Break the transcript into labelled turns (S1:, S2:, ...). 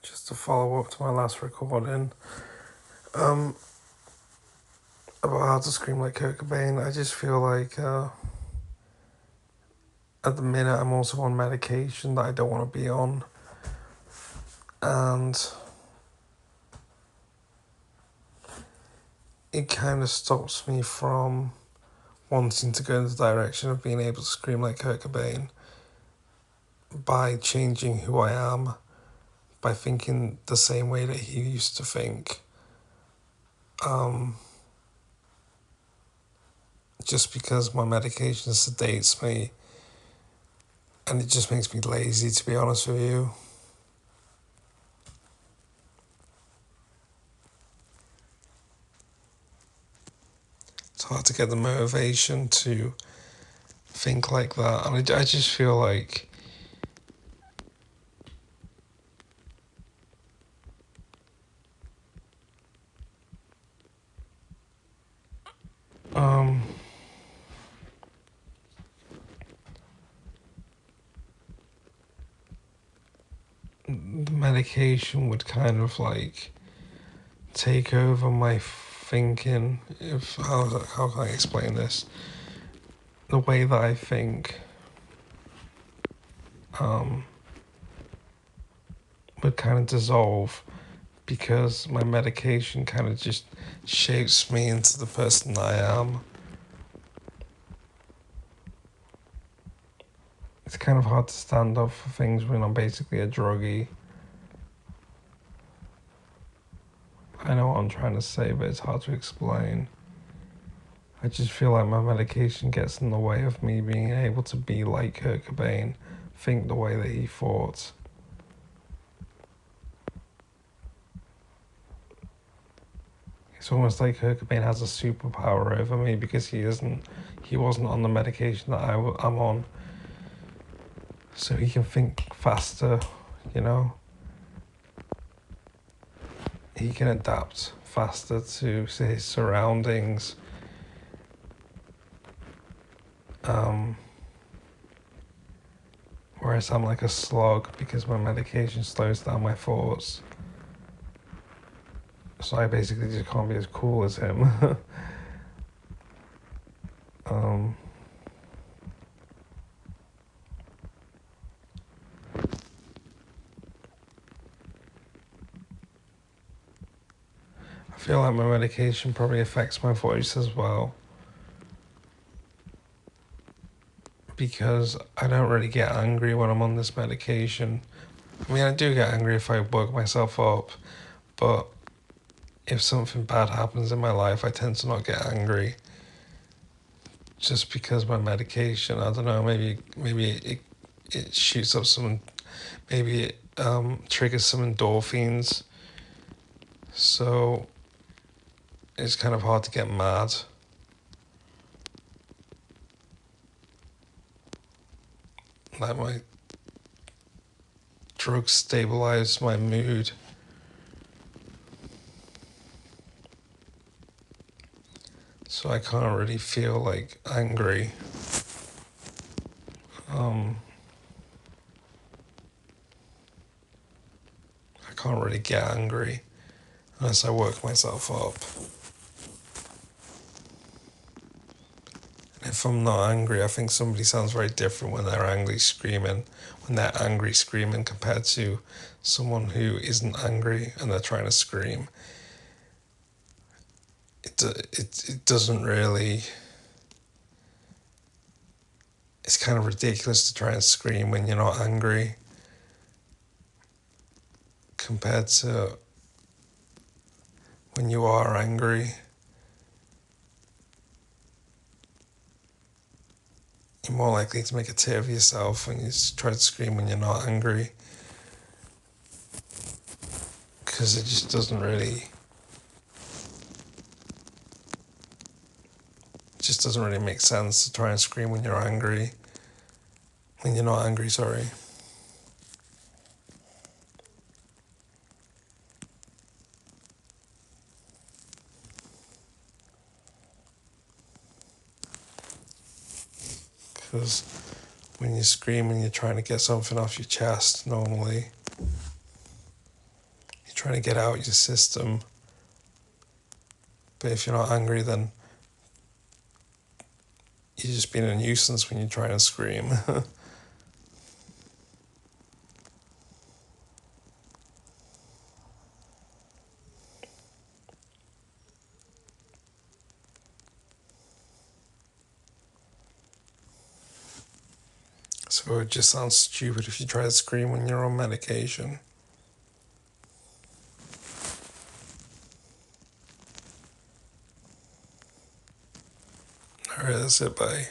S1: Just to follow up to my last recording, um, about how to scream like Kurt Cobain, I just feel like at the minute I'm also on medication that I don't want to be on, and it kind of stops me from wanting to go in the direction of being able to scream like Kurt Cobain by changing who I am, by thinking the same way that he used to think. Just because my medication sedates me and it just makes me lazy, to be honest with you. It's hard to get the motivation to think like that. And I just feel like um, the medication would kind of like take over my thinking. If how can I explain this? The way that I think um, would kind of dissolve because my medication kind of just shapes me into the person I am. It's kind of hard to stand up for things when I'm basically a druggie. I know what I'm trying to say, but it's hard to explain. I just feel like my medication gets in the way of me being able to be like Kurt Cobain, think the way that he thought. It's almost like Kurt Cobain has a superpower over me because he wasn't on the medication that I'm on. So he can think faster, you know? He can adapt faster to his surroundings. Um, Whereas I'm like a slog because my medication slows down my thoughts. So I basically just can't be as cool as him. um, I feel like my medication probably affects my voice as well. Because I don't really get angry when I'm on this medication. I mean, I do get angry if I work myself up, but if something bad happens in my life, I tend to not get angry. Just because my medication, I don't know, maybe it shoots up some, maybe it triggers some endorphins. So it's kind of hard to get mad. Like my drugs stabilize my mood. So I can't really feel like angry. I can't really get angry unless I work myself up. And if I'm not angry, I think somebody sounds very different when they're angry screaming compared to someone who isn't angry and they're trying to scream. It doesn't really. It's kind of ridiculous to try and scream when you're not angry compared to when you are angry. You're more likely to make a tit of yourself when you try to scream when you're not angry, because it just doesn't really make sense to try and scream when you're angry. When you're not angry, sorry. Because when you scream and you're trying to get something off your chest, normally, trying to get out your system. But if you're not angry, then you're just being a nuisance when you try and scream. So it just sounds stupid if you try to scream when you're on medication. Alright, that's it, bye.